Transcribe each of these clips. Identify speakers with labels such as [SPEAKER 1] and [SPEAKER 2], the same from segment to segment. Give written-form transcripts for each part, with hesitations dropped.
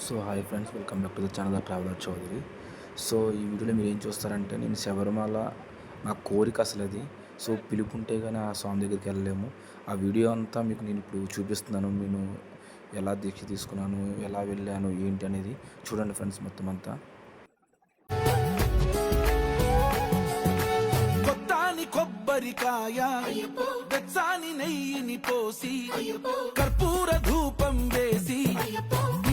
[SPEAKER 1] So hi friends, welcome back to the channel traveller Chaudhary. So ఈ వీడియోలో మీరు ఏం చూస్తారంటే, నేను శబరిమల నా కోరిక అసలు అది. సో పిలుపుంటే కానీ ఆ స్వామి దగ్గరికి వెళ్ళలేము. ఆ వీడియో అంతా మీకు నేను ఇప్పుడు చూపిస్తున్నాను. నేను ఎలా దీక్ష తీసుకున్నాను, ఎలా వెళ్ళాను, ఏంటి అనేది చూడండి ఫ్రెండ్స్ మొత్తం అంతా.
[SPEAKER 2] కొబ్బరికాయ వెచ్చాని నెయ్యిని పోసి కర్పూర ధూపం వేసి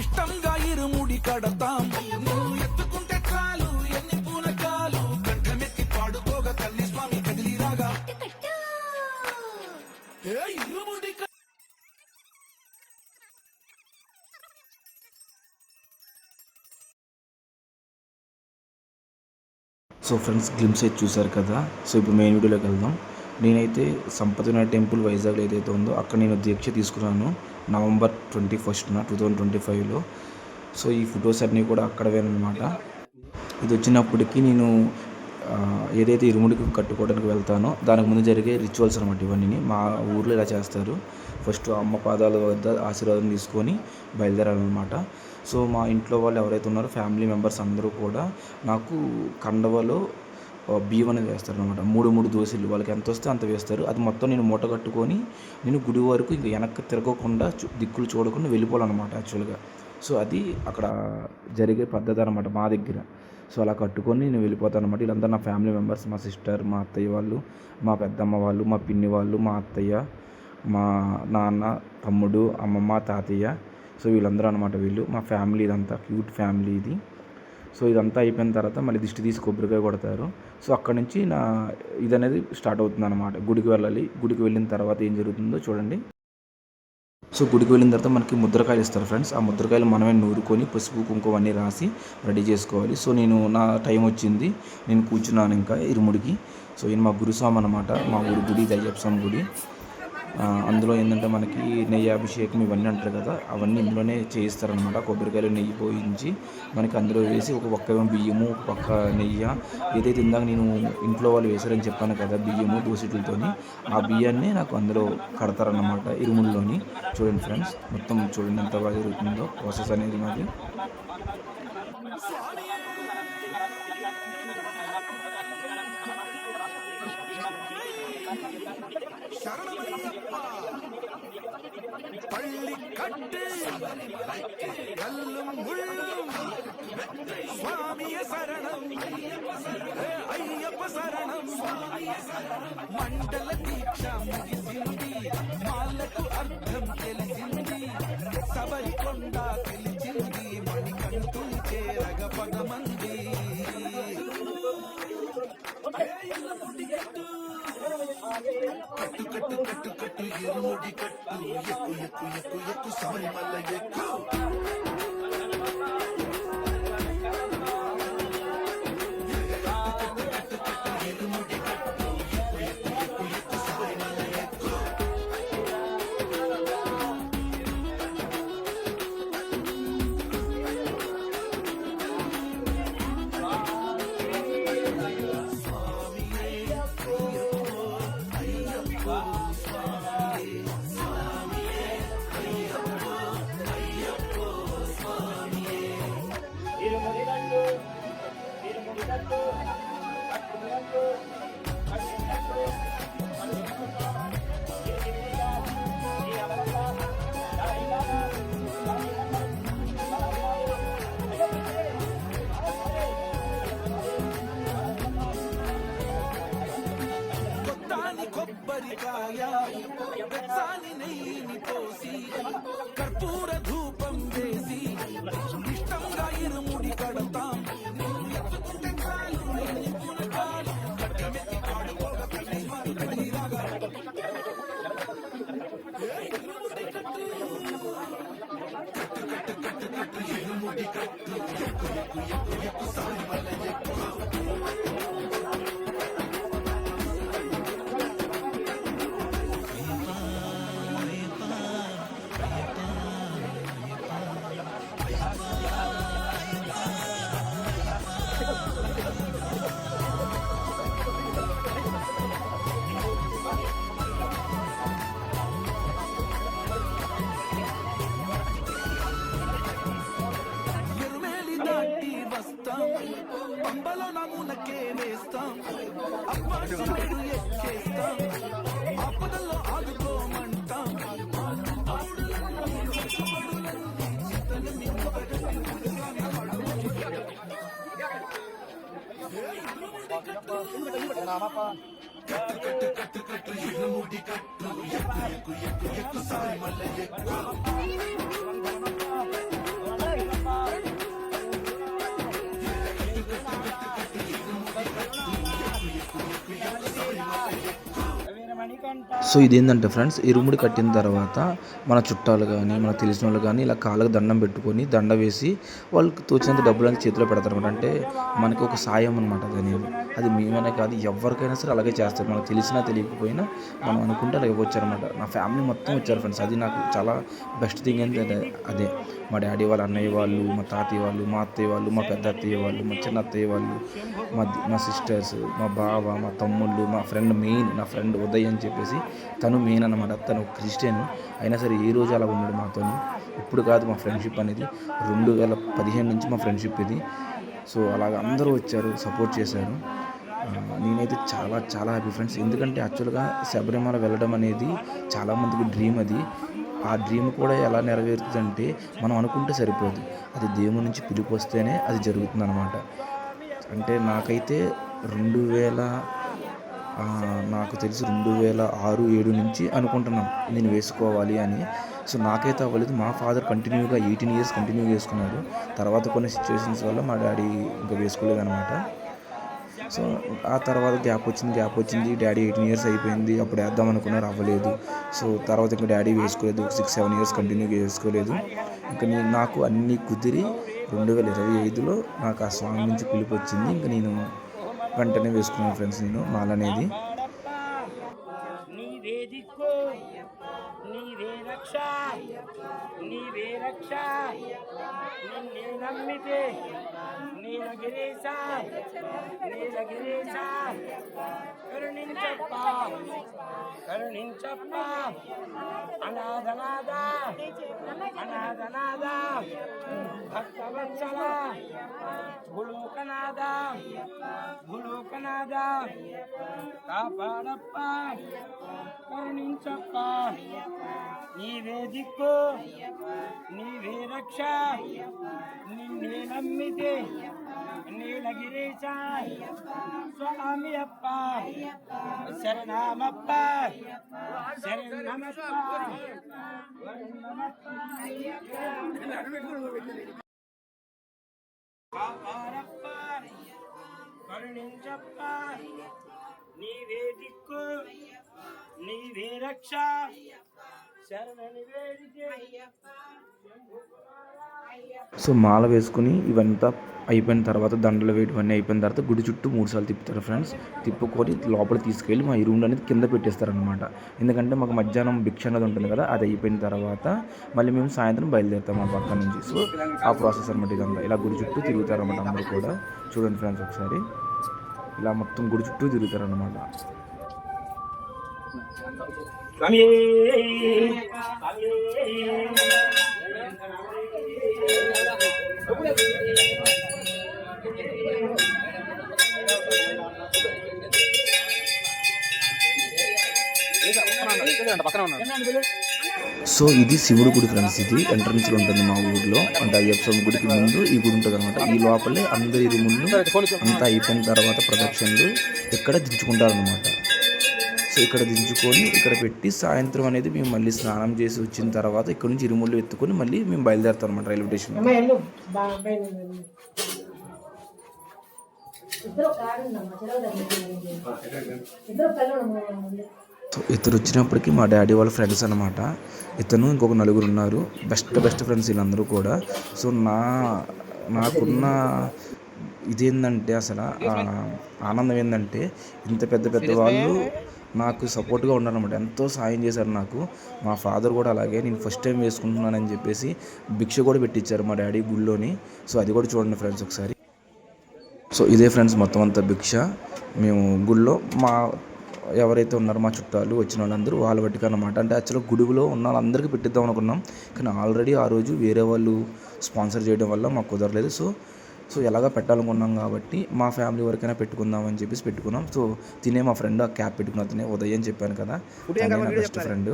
[SPEAKER 2] ఇష్టంగా ఇరుముడి కడతాం. నువ్వు ఎత్తుకుంటే చాలు ఎన్ని పూనకాలు కంఠమెత్తి పాడుకోగా తల్లి స్వామి కదిలిరాగా ఇరుముడి.
[SPEAKER 1] సో ఫ్రెండ్స్, గ్లిమ్స్ అయితే చూశారు కదా. సో ఇప్పుడు మెయిన్ వీడియోలోకి వెళ్దాం. నేనైతే సంపద వినాయక టెంపుల్ వైజాగ్లో ఏదైతే ఉందో అక్కడ నేను దీక్ష తీసుకున్నాను నవంబర్ 21న 2025లో. సో ఈ ఫొటోస్ అన్నీ కూడా అక్కడవేనమాట. ఇది వచ్చినప్పటికీ నేను ఏదైతే ఇరుముడికి కట్టుకోవడానికి వెళ్తానో దానికి ముందు జరిగే రిచువల్స్ అనమాట ఇవన్నీ. మా ఊర్లో ఇలా చేస్తారు. ఫస్ట్ అమ్మ పాదాల వద్ద ఆశీర్వాదం తీసుకొని బయలుదేరాలన్నమాట. సో మా ఇంట్లో వాళ్ళు ఎవరైతే ఉన్నారో ఫ్యామిలీ మెంబర్స్ అందరూ కూడా నాకు కండవలో బియ్యం అనేది వేస్తారు అనమాట. మూడు దోశలు వాళ్ళకి ఎంత వస్తే అంత వేస్తారు. అది మొత్తం నేను మూట కట్టుకొని నేను గుడి వరకు ఇంకా వెనక్కి తిరగకుండా దిక్కులు చూడకుండా వెళ్ళిపోవాలన్నమాట యాక్చువల్గా. సో అది అక్కడ జరిగే పద్ధతి అనమాట మా దగ్గర. సో అలా కట్టుకొని నేను వెళ్ళిపోతాను అనమాట. వీళ్ళందరూ నా ఫ్యామిలీ మెంబర్స్, మా సిస్టర్, మా అత్తయ్య వాళ్ళు, మా పెద్దమ్మ వాళ్ళు, మా పిన్ని వాళ్ళు, మా అత్తయ్య, మా నాన్న, తమ్ముడు, అమ్మమ్మ, తాతయ్య. సో వీళ్ళందరూ అనమాట వీళ్ళు మా ఫ్యామిలీ. ఇదంతా క్యూట్ ఫ్యామిలీ ఇది. సో ఇదంతా అయిపోయిన తర్వాత మళ్ళీ దిష్టి తీసి కొబ్బరికాయ కొడతారు. సో అక్కడ నుంచి ఇది అనేది స్టార్ట్ అవుతుంది అనమాట. గుడికి వెళ్ళాలి. గుడికి వెళ్ళిన తర్వాత ఏం జరుగుతుందో చూడండి. సో గుడికి వెళ్ళిన తర్వాత మనకి ముద్రకాయలు ఇస్తారు ఫ్రెండ్స్. ఆ ముద్రకాయలు మనమే నూరుకొని పసుపు కుంకుమ అన్నీ రాసి రెడీ చేసుకోవాలి. సో నా టైం వచ్చింది. నేను కూర్చున్నాను ఇంకా ఇరుముడికి. సో ఈయన మా గురుస్వామి అనమాట. మా ఊరి గుడి అయ్యప్ప స్వామి గుడి. అందులో ఏంటంటే మనకి నెయ్యి అభిషేకం ఇవన్నీ అంటారు కదా, అవన్నీ ఇందులోనే చేయిస్తారనమాట. కొబ్బరికాయలు నెయ్యి పోయించి మనకి అందులో వేసి ఒక పక్క బియ్యము, ఒక పక్క నెయ్యి, ఏదైతే ఇందాక నేను ఇంట్లో వాళ్ళు వేశారని చెప్పాను కదా బియ్యము దోసిట్లతోని, ఆ బియ్యాన్ని నాకు అందులో కడతారన్నమాట ఇరుముల్లోని. చూడండి ఫ్రెండ్స్, మొత్తం చూడండి ఎంత బాగా జరుగుతుందో ప్రాసెస్ అనేది మాది.
[SPEAKER 2] பள்ளி கட்டு கல்லும் முள்ளும் சுவாமிய சரணம் అయ్యప్ప శరణం. మండల దీక్ష ముగిసింది, మాలకు అర్థం తెలిసింది, సబరికొండ తెలిసింది, మణికంఠుని చేరగ పగమంది. కట్టు కట్టు కట్టు కట్టు ఇరుముడి కట్టు, ఎక్కు ఎక్కు ఎక్కు ఎక్కు శబరిమల ఎక్కు. కొబ్బరికాయ వెచ్చాని నెయ్యిని పోసి కర్పూర ధూపం వేసి ఇష్టంగా ఇరుముడి కడతాం. ఎత్తుకుంటే చాలు ఎన్ని పూనకాలు కంఠమెత్తి పాడుకోగా తల్లి స్వామి కదిలిరాగా ఇరుముడి కట్టు కట్టు కట్టు కట్టు ఇరుముడి కట్టు, ఎక్కు ఎక్కు ఎక్కు ఎక్కు శబరిమల ఎక్కు. ముందుకే వేస్తాం అప్ప సైడు ఎక్కేస్తాం ఆపదల్లో ఆదుకోమంటాం కట్టు ఇరుముడి కట్టు ఎక్కు ఎక్కు ఎక్కు ఎక్కు సాయమల్ల ఎక్కు
[SPEAKER 1] సో ఇదేంటంటే ఫ్రెండ్స్, ఇరుముడి కట్టిన తర్వాత మన చుట్టాలు కానీ మన తెలిసిన వాళ్ళు కానీ ఇలా కాళ్ళకు దండం పెట్టుకొని దండ వేసి వాళ్ళకి తోచినంత డబ్బులు చేతిలో పెడతారు అనమాట. అంటే మనకు ఒక సాయం అనమాట. అది మేమనే కాదు, ఎవరికైనా సరే అలాగే చేస్తారు. మనకు తెలిసినా తెలియకపోయినా మనం అనుకుంటే అలాగే వచ్చారనమాట. నా ఫ్యామిలీ మొత్తం వచ్చారు ఫ్రెండ్స్. అది నాకు చాలా బెస్ట్ థింగ్ ఏంటంటే అదే. మా డాడీ వాళ్ళ అన్నయ్య వాళ్ళు, మా తాతయ్య వాళ్ళు, మా అత్తయ్య వాళ్ళు, మా పెద్ద అత్తయ్య వాళ్ళు, మా చిన్న అత్తయ్య వాళ్ళు, మా సిస్టర్స్, మా బావ, మా తమ్ముళ్ళు, మా ఫ్రెండ్ మెయిన్, నా ఫ్రెండ్ ఉదయ్ అని చెప్పేసి తను మెయిన్ అనమాట. తను క్రిస్టియన్ అయినా సరే ఈ రోజు అలా ఉన్నాడు మాతో. ఇప్పుడు కాదు మా ఫ్రెండ్షిప్ అనేది, 2015 నుంచి మా ఫ్రెండ్షిప్ ఇది. సో అలాగ అందరూ వచ్చారు, సపోర్ట్ చేశారు. నేనైతే చాలా చాలా హ్యాపీ ఫ్రెండ్స్. ఎందుకంటే యాక్చువల్గా శబరిమల వెళ్ళడం అనేది చాలామందికి డ్రీమ్. అది ఆ డ్రీమ్ కూడా ఎలా నెరవేరుతుందంటే మనం అనుకుంటే సరిపోదు, అది దేవుడి నుంచి పిలుపు వస్తేనే అది జరుగుతుంది అనమాట. అంటే నాకైతే నాకు తెలిసి 2006-7 నుంచి అనుకుంటున్నాం నేను వేసుకోవాలి అని. సో నాకైతే అవ్వలేదు. మా ఫాదర్ కంటిన్యూగా 18 years కంటిన్యూ చేసుకున్నాడు. తర్వాత కొన్ని సిచ్యువేషన్స్ వల్ల మా డాడీ ఇంకా వేసుకోలేదు అనమాట. సో ఆ తర్వాత గ్యాప్ వచ్చింది. డాడీ 18 years అయిపోయింది, అప్పుడు వేద్దాం అనుకున్నారు, అవ్వలేదు. సో తర్వాత ఇంకా డాడీ వేసుకోలేదు, 6-7 years కంటిన్యూగా వేసుకోలేదు. ఇంకా నాకు అన్నీ కుదిరి 2025లో నాకు ఆ సాంగ్ నుంచి పిలుపు వచ్చింది. ఇంకా నేను వెంటనే వేసుకున్నాను ఫ్రెండ్స్ నేను మాల అనేది.
[SPEAKER 3] కరుణించప్ప అనాథనాథ భక్తవత్సల భూలోకనాథ కాపాడప్ప కరుణించప్ప. నీవే దిక్కు, నీవే రక్ష, నిన్నే నమ్మితే నీలగిరీశ స్వామి అప్ప శరణమప్ప శరణమప్ప కాపాడప్ప కరుణించప్ప. నీవే దిక్కు, నీవే రక్ష, శరణని వేడితే.
[SPEAKER 1] సో మాల వేసుకుని ఇవంతా అయిపోయిన తర్వాత, దండలు వేయటం అన్నీ అయిపోయిన తర్వాత గుడి చుట్టూ 3 సార్లు తిప్పుతారు ఫ్రెండ్స్. తిప్పుకొని లోపల తీసుకెళ్ళి మా ఇరుముడు అనేది కింద పెట్టేస్తారనమాట. ఎందుకంటే మాకు మధ్యాహ్నం భిక్ష అనేది ఉంటుంది కదా, అది అయిపోయిన తర్వాత మళ్ళీ మేము సాయంత్రం బయలుదేరుతాం మా పక్క నుంచి. సో ఆ ప్రాసెస్ అనమాట ఇదంతా. ఇలా గుడి చుట్టూ తిరుగుతారనమాట అందరూ కూడా. చూడండి ఫ్రెండ్స్ ఒకసారి, ఇలా మొత్తం గుడి చుట్టూ తిరుగుతారనమాట. సో ఇది శివుడు గుడి ఫ్రెండ్స్. ఇది ఎంట్రన్స్లో ఉంటుంది మా ఊర్లో. అంటే అయ్యప్ప స్వామి గుడికి ముందు ఈ గుడి ఉంటుంది అనమాట. ఈ లోపలే అందరి ఇరుముళ్ళు అంతా అయిపోయిన తర్వాత ప్రదక్షిణలు ఇక్కడ దించుకుంటారనమాట. సో ఇక్కడ దించుకొని ఇక్కడ పెట్టి సాయంత్రం అనేది మేము మళ్ళీ స్నానం చేసి వచ్చిన తర్వాత ఇక్కడ నుంచి ఇరుముళ్ళు ఎత్తుకొని మళ్ళీ మేము బయలుదేరుతాం అనమాట రైల్వే స్టేషన్. సో ఇతను వచ్చినప్పటికీ మా డాడీ వాళ్ళ ఫ్రెండ్స్ అనమాట. ఇతను ఇంకొక 4 ఉన్నారు. బెస్ట్ ఫ్రెండ్స్ వీళ్ళందరూ కూడా. సో నాకున్న ఇదేంటంటే అసలు ఆనందం ఏంటంటే ఇంత పెద్ద వాళ్ళు నాకు సపోర్ట్గా ఉన్నారనమాట. ఎంతో సాయం చేశారు నాకు. మా ఫాదర్ కూడా అలాగే. నేను ఫస్ట్ టైం వేసుకుంటున్నానని చెప్పేసి భిక్ష కూడా పెట్టించారు మా డాడీ గుళ్ళోని. సో అది కూడా చూడండి ఫ్రెండ్స్ ఒకసారి. సో ఇదే ఫ్రెండ్స్ మొత్తం అంతా భిక్ష మేము గుళ్ళో ఎవరైతే ఉన్నారో మా చుట్టాలు వచ్చిన వాళ్ళందరూ వాళ్ళ బట్టిగా అనమాట. అంటే యాక్చువల్గా గుడిలో ఉన్న వాళ్ళందరికీ పెట్టిద్దాం అనుకున్నాం, కానీ ఆల్రెడీ ఆ రోజు వేరే వాళ్ళు స్పాన్సర్ చేయడం వల్ల మాకు కుదరలేదు. సో సో ఎలాగ పెట్టాలనుకున్నాం కాబట్టి మా ఫ్యామిలీ వరకైనా పెట్టుకుందాం అని చెప్పేసి పెట్టుకున్నాం. సో తినే మా ఫ్రెండ్ ఆ క్యాప్ పెట్టుకున్న అతనే ఉదయ్ అని చెప్పాను కదా, తనే నా బెస్ట్ ఫ్రెండ్.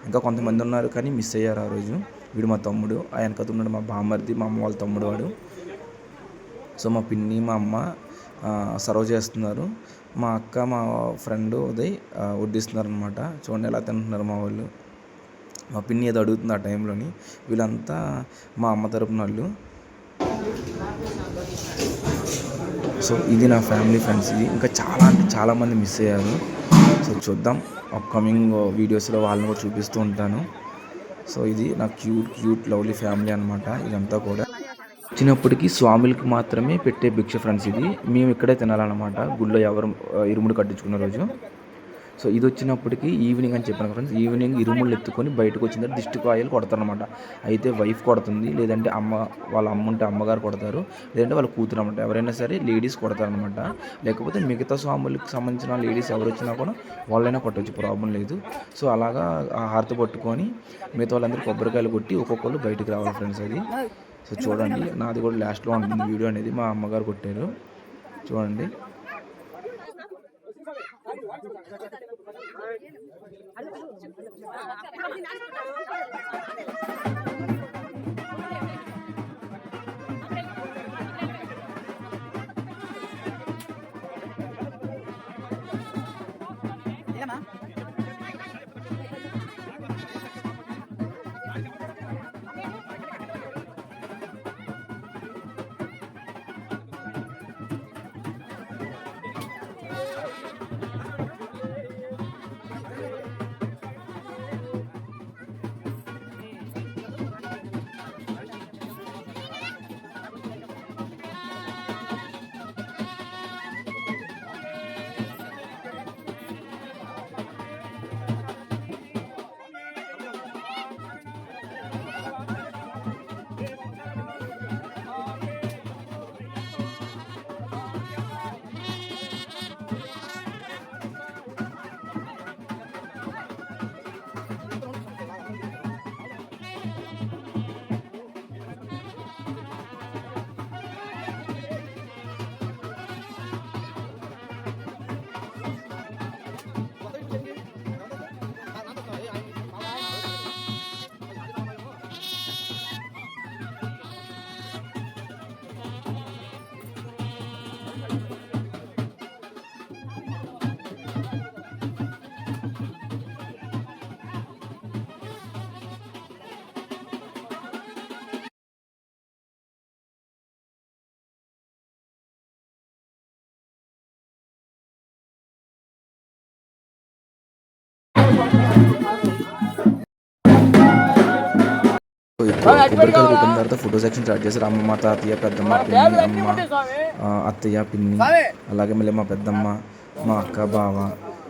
[SPEAKER 1] ఇంకా కొంతమంది ఉన్నారు కానీ మిస్ అయ్యారు ఆ రోజు. వీడు మా తమ్ముడు, ఆ వెనకత ఉన్నాడు మా బామ్మర్ది, మా అమ్మ వాళ్ళ తమ్ముడు వాడు. సో మా పిన్ని మా అమ్మ సర్వ్ చేస్తున్నారు. మా అక్క మా ఫ్రెండ్ ఉదయ్ వడ్డిస్తున్నారు అనమాట. చూడండి ఎలా తింటున్నారు మా వాళ్ళు. మా పిన్ని ఏదో అడుగుతుంది ఆ టైంలోని. వీళ్ళంతా మా అమ్మ తరపున వాళ్ళు. సో ఇది నా ఫ్యామిలీ ఫ్రెండ్స్. ఇది ఇంకా చాలా అంటే చాలామంది మిస్ అయ్యారు. సో చూద్దాం అప్కమింగ్ వీడియోస్లో వాళ్ళని కూడా చూపిస్తూ ఉంటాను. సో ఇది నా క్యూట్ లవ్లీ ఫ్యామిలీ అనమాట. ఇదంతా కూడా వచ్చినప్పటికీ స్వాములకి మాత్రమే పెట్టే భిక్ష ఫ్రెండ్స్. ఇది మేము ఇక్కడే తినాలన్నమాట, గుళ్ళో ఎవరు ఇరుముడు కట్టించుకున్న రోజు. సో ఇది వచ్చినప్పటికీ ఈవినింగ్ అని చెప్పాను ఫ్రెండ్స్. ఈవినింగ్ ఇరుముళ్ళు ఎత్తుకొని బయటకు వచ్చిన తర్వాత దిష్టి కాయలు కొడతారనమాట. అయితే వైఫ్ కొడుతుంది, లేదంటే వాళ్ళ అమ్మ ఉంటే అమ్మగారు కొడతారు, లేదంటే వాళ్ళ కూతురు అనమాట. ఎవరైనా సరే లేడీస్ కొడతారనమాట. లేకపోతే మిగతా స్వాములకు సంబంధించిన లేడీస్ ఎవరు వచ్చినా కూడా వాళ్ళైనా కొట్టవచ్చు, ప్రాబ్లం లేదు. సో అలాగా ఆ హారతి పట్టుకొని మిగతా వాళ్ళందరూ కొబ్బరికాయలు కొట్టి ఒక్కొక్కరు బయటకు రావాలి ఫ్రెండ్స్. అది సో చూడండి, నాది కూడా లాస్ట్లో ఉంటుంది వీడియో అనేది. మా అమ్మగారు కొట్టారు చూడండి. కొబ్బరికాయలు కొట్టిన తర్వాత ఫోటో సెక్షన్ స్టార్ట్ చేశారు. అమ్మమ్మ, తాతయ్య, పెద్దమ్మ, పిన్ని, అమ్మ, అత్తయ్య, పిన్ని, అలాగే మళ్ళీ మా పెద్దమ్మ, మా అక్క, బావ.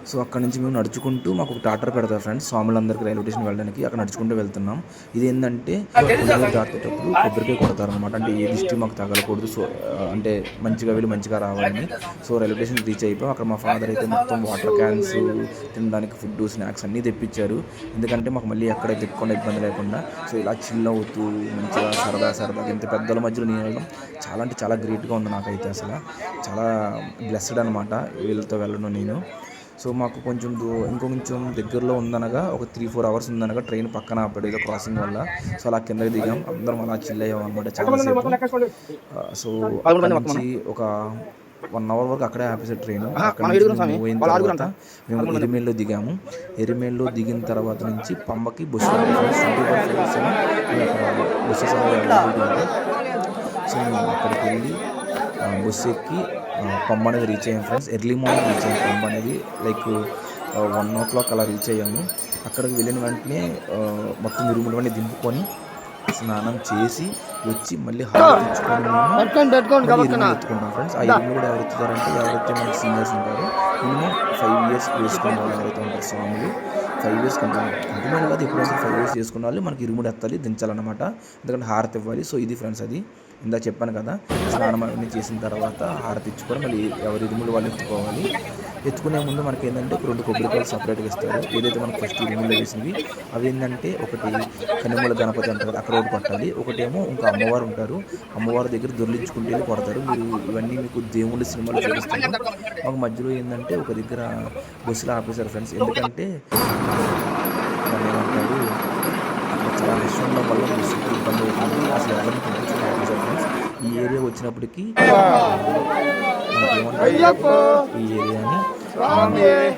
[SPEAKER 1] సో అక్కడ నుంచి మేము నడుచుకుంటూ మాకు ఒక టాటర్ పెడతారు ఫ్రెండ్స్, స్వాములందరికీ రైల్వే స్టేషన్ వెళ్ళడానికి. అక్కడ నడుచుకుంటూ వెళ్తున్నాం. ఇది ఏంటంటే దాటేటప్పుడు కొబ్బరికాయ కొడతారనమాట. అంటే ఏ దిష్టి మాకు తగలకూడదు, సో అంటే మంచిగా వెళ్ళి మంచిగా రావాలని. సో రైల్వే స్టేషన్ రీచ్ అయిపోయాం. అక్కడ మా ఫాదర్ అయితే మొత్తం వాటర్ క్యాన్స్, తినడానికి ఫుడ్, స్నాక్స్ అన్నీ తెప్పించారు. ఎందుకంటే మాకు మళ్ళీ ఎక్కడ తిప్పకుండా ఇబ్బంది లేకుండా. సో ఇలా చిల్ అవుతూ మంచిగా సరదాగా ఇంత పెద్దల మధ్యలో నేను వెళ్ళడం చాలా అంటే చాలా గ్రేట్గా ఉంది నాకైతే. అసలు చాలా బ్లెస్డ్ అనమాట వీళ్ళతో వెళ్ళడం నేను. సో మాకు కొంచెం ఇంకొంచెం దగ్గరలో ఉందనగా ఒక 3-4 అవర్స్ ఉందనగా ట్రైన్ పక్కన ఆపాడు ఏదో క్రాసింగ్ వల్ల. సో అలా కిందకి దిగాం, అందరం అలా చిల్ అయ్యాం అనమాట చాలాసేపు. సో అక్కడ నుంచి ఒక 1 అవర్ వరకు అక్కడే ఆపేసారు ట్రైన్. అక్కడ పోయిన తర్వాత మేము ఎరిమేల్లో దిగాము. ఎరిమేల్లో దిగిన తర్వాత నుంచి పంబకి బస్సు బస్సెస్ అనేది. సో మేము అక్కడికి వెళ్ళి బస్సు ఎక్కి పంబ అనేది రీచ్ అయ్యాము ఫ్రెండ్స్. ఎర్లీ మార్నింగ్ రీచ్ అయ్యాము పంబ అనేది, లైక్ 1 o'clock అలా రీచ్ అయ్యాము. అక్కడికి వెళ్ళిన వెంటనే మొత్తం ఇరుములవన్నీ దింపుకొని స్నానం చేసి వచ్చి మళ్ళీ హారతి తెచ్చుకొని ఎత్తుకుంటాం ఫ్రెండ్స్. ఆ ఇరుములు కూడా ఎవరు ఎత్తుతారంటే ఎవరైతే మనకి సీనియర్స్ ఉంటారో మినిమం 5 years వేసుకునే వాళ్ళు ఎవరైతే ఉంటారు స్వాములు 5 years కంటారు. కంటిన్యూ కాదు, ఎప్పుడైతే 5 years చేసుకున్న వాళ్ళు మనకి ఇరుముడు ఎత్తాలి, దించాలన్నమాట. ఎందుకంటే హారతి ఇవ్వాలి. సో ఇది ఫ్రెండ్స్, అది ఇందా చెప్పాను కదా, స్నానం అన్నీ చేసిన తర్వాత హారతి ఇచ్చుకొని మళ్ళీ ఎవరి ఇరుములు వాళ్ళు ఎత్తుకోవాలి. ఎత్తుకునే ముందు మనకి ఏంటంటే ఒక 2 కొబ్బరికాయలు సపరేట్గా ఇస్తారు. ఏదైతే మనకు ఫస్ట్ రూముల్లో వేసినవి అవి ఏంటంటే ఒకటి కన్నిమూల గణపతి అంటారు కదా, అక్కడ ఒకటి కొట్టాలి. ఒకటేమో ఇంకా అమ్మవారు ఉంటారు, అమ్మవారి దగ్గర దొర్లించుకుంటే వెళ్ళి కొడతారు. మీరు ఇవన్నీ మీకు దేవుళ్ళ సినిమాలు చూపిస్తాను. మాకు మధ్యలో ఏంటంటే ఒక దగ్గర బస్సులు ఆపేశారు ఫ్రెండ్స్. ఎందుకంటే దాన్ని ఏమంటారు, అక్కడ చాలా రష్ ఉండడం వల్ల బస్సుకి ఇబ్బంది అవుతుంది. అసలు ఎవరిని పంపించుకుని ఆపేశారు ఫ్రెండ్స్. ఈ ఏరియా వచ్చినప్పటికీ ఈ ఏరియాని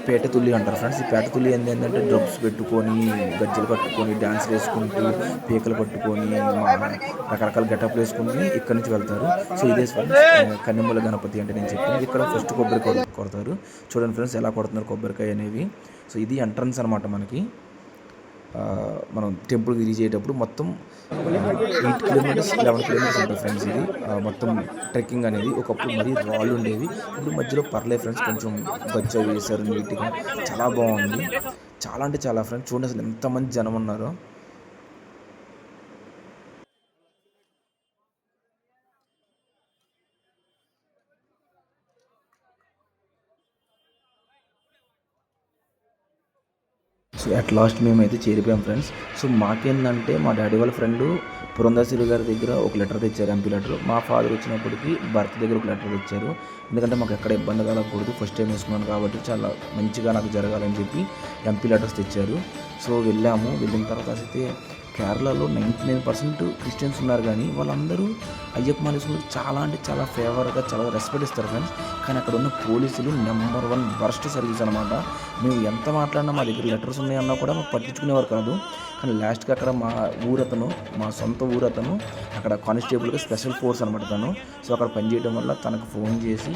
[SPEAKER 1] పేటతుల్లి అంటారు ఫ్రెండ్స్. ఈ పేటతుల్లి ఏంటంటే డ్రమ్స్ పెట్టుకొని, గజ్జలు కట్టుకొని, డ్యాన్స్ వేసుకుంటూ, పీకలు పట్టుకొని, రకరకాల గెటప్లు వేసుకుని ఇక్కడి నుంచి వెళ్తారు. సో ఇదే ఫ్రెండ్స్ కన్నిమూల గణపతి అంటే నేను చెప్పింది. ఇక్కడ ఫస్ట్ కొబ్బరి కొడతారు. చూడండి ఫ్రెండ్స్ ఎలా కొడుతున్నారు కొబ్బరికాయ అనేవి. సో ఇది ఎంట్రన్స్ అనమాట. మనకి మనం టెంపుల్కి రీచ్ అయ్యేటప్పుడు మొత్తం 8 కిలోమీటర్స్ 11 కిలోమీటర్స్ ఉంటుంది ఫ్రెండ్స్. ఇది మొత్తం ట్రెక్కింగ్ అనేది. ఒకప్పుడు మరీ రాళ్ళు ఉండేవి, ఇప్పుడు మధ్యలో పర్లేదు ఫ్రెండ్స్, కొంచెం గచ్చ వేశారు నీట్గా, చాలా బాగుంది. చాలా అంటే చాలా ఫ్రెండ్స్, చూడండి అసలు ఎంతమంది జనం ఉన్నారో. సో అట్ లాస్ట్ మేమైతే చేరిపోయాం ఫ్రెండ్స్. సో మాకేందంటే మా డాడీ వాళ్ళ ఫ్రెండ్ పురంధేశ్వరి గారి దగ్గర ఒక లెటర్ తెచ్చారు, ఎంపీ లెటర్. మా ఫాదర్ వచ్చినప్పటికీ భర్త దగ్గర ఒక లెటర్ తెచ్చారు. ఎందుకంటే మాకు ఎక్కడ ఇబ్బంది కలగకూడదు, ఫస్ట్ టైం వేసుకున్నాను కాబట్టి చాలా మంచిగా నాకు జరగాలని చెప్పి ఎంపీ లెటర్స్ తెచ్చారు. సో వెళ్ళాము. వెళ్ళిన తర్వాత అయితే కేరళలో 99% క్రిస్టియన్స్ ఉన్నారు, కానీ వాళ్ళందరూ అయ్యప్ప మాలేసుకుని చాలా అంటే చాలా ఫేవర్గా, చాలా రెస్పెక్ట్ ఇస్తారు ఫ్రెండ్స్. కానీ అక్కడ ఉన్న పోలీసులు నెంబర్ 1 వరస్ట్ సర్వీస్ అనమాట. మేము ఎంత మాట్లాడినా, మా దగ్గర లెటర్స్ ఉన్నాయన్నా కూడా మాకు పట్టించుకునేవారు కాదు. కానీ లాస్ట్కి అక్కడ మా ఊరతను, మా సొంత ఊరతను అక్కడ కానిస్టేబుల్గా స్పెషల్ ఫోర్స్ అనమాట తను. సో అక్కడ పనిచేయడం వల్ల తనకు ఫోన్ చేసి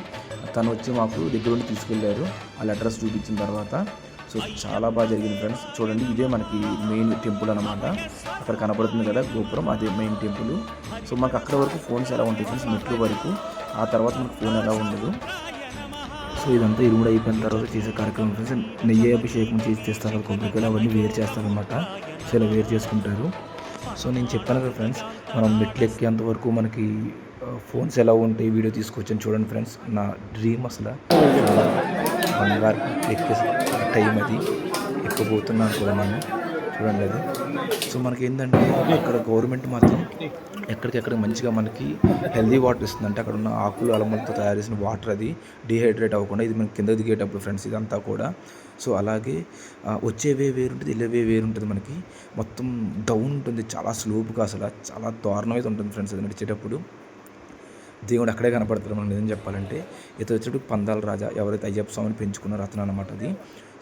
[SPEAKER 1] తను వచ్చి మాకు దగ్గర ఉండి తీసుకెళ్లారు ఆ లెటర్స్ చూపించిన తర్వాత. సో చాలా బాగా జరిగింది ఫ్రెండ్స్. చూడండి ఇదే మనకి మెయిన్ టెంపుల్ అనమాట. అక్కడ కనపడుతుంది కదా గోపురం, అదే మెయిన్ టెంపుల్. సో మనకు అక్కడ వరకు ఫోన్స్ ఎలా ఉంటాయి ఫ్రెండ్స్, మెట్ల వరకు. ఆ తర్వాత మనకు ఫోన్ ఎలా ఉండదు. సో ఇదంతా ఇరుముడు అయిపోయిన తర్వాత చేసే కార్యక్రమం ఫ్రెండ్స్. నెయ్యి అభిషేకం చేసి తెస్తారు కదా కొబ్బరికాయలు, అవన్నీ వేరు చేస్తారనమాట. సో ఇలా వేరు చేసుకుంటారు. సో నేను చెప్పాను కదా ఫ్రెండ్స్, మనం మెట్లు ఎక్కేంత వరకు మనకి ఫోన్స్ ఎలా ఉంటాయి వీడియో తీసుకొచ్చాను. చూడండి ఫ్రెండ్స్, నా డ్రీమ్ అసలు బంగారు ఎక్కే టైం అది, ఎక్కబోతున్నాను కూడా నేను. చూడండి అది. సో మనకి ఏంటంటే అక్కడ గవర్నమెంట్ మాత్రం ఎక్కడికెక్కడ మంచిగా మనకి హెల్దీ వాటర్ ఇస్తుంది. అంటే అక్కడ ఉన్న ఆకులు అలమలతో తయారు చేసిన వాటర్, అది డీహైడ్రేట్ అవ్వకుండా. ఇది మనకి కింద దిగేటప్పుడు ఫ్రెండ్స్ ఇదంతా కూడా. సో అలాగే వచ్చేవే వేరుంటుంది, వెళ్ళేవే వేరుంటుంది. మనకి మొత్తం డౌన్ ఉంటుంది, చాలా స్లోప్గా, అసలు చాలా దారుణం అయితే ఉంటుంది ఫ్రెండ్స్ అది నడిచేటప్పుడు. దేవుడు అక్కడే కనపడతారు మనం నిజం చెప్పాలంటే. ఇతను వచ్చేటప్పుడు పందాల రాజా, ఎవరైతే అయ్యప్ప స్వామిని పెంచుకున్నారో అతను అనమాట అది.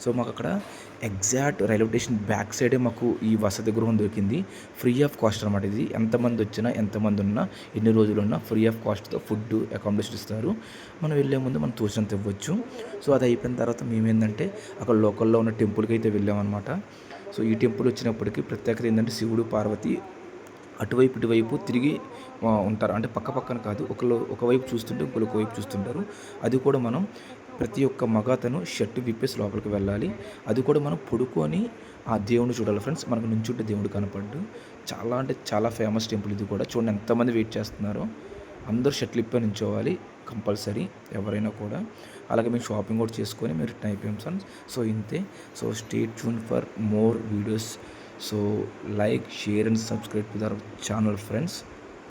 [SPEAKER 1] సో మాకు అక్కడ ఎగ్జాక్ట్ రైల్వే స్టేషన్ బ్యాక్ సైడే మాకు ఈ వసతి గృహం దొరికింది. ఫ్రీ ఆఫ్ కాస్ట్ అనమాట ఇది. ఎంతమంది వచ్చినా, ఎంతమంది ఉన్నా, ఎన్ని రోజులు ఉన్నా ఫ్రీ ఆఫ్ కాస్ట్తో ఫుడ్, అకామిడేషన్ ఇస్తారు. మనం వెళ్ళే ముందు మనం తోచినంత ఇవ్వచ్చు. సో అది అయిపోయిన తర్వాత మేమేంటంటే అక్కడ లోకల్లో ఉన్న టెంపుల్కి అయితే వెళ్ళామన్నమాట. సో ఈ టెంపుల్ వచ్చినప్పటికీ ప్రత్యేకత ఏంటంటే శివుడు, పార్వతి అటువైపు ఇటువైపు తిరిగి ఉంటారు. అంటే పక్క పక్కన కాదు, ఒకవైపు చూస్తుంటే ఇంకొక వైపు చూస్తుంటారు. అది కూడా మనం ప్రతి ఒక్క మగతను షర్ట్ విప్పేసి లోపలికి వెళ్ళాలి. అది కూడా మనం పడుకొని ఆ దేవుడిని చూడాలి ఫ్రెండ్స్. మనకు నుంచుంటే దేవుడు కనపడ్డు. చాలా అంటే చాలా ఫేమస్ టెంపుల్ ఇది కూడా. చూడండి ఎంతమంది వెయిట్ చేస్తున్నారో. అందరూ షర్ట్లు ఇప్పే నుంచోవాలి కంపల్సరీ, ఎవరైనా కూడా. అలాగే మేము షాపింగ్ కూడా చేసుకొని మేము రిటర్న్ అయిపోయాం ఫ్రెండ్స్. సో ఇంతే. So stay tune for more videos. So like, share and subscribe to our channel friends.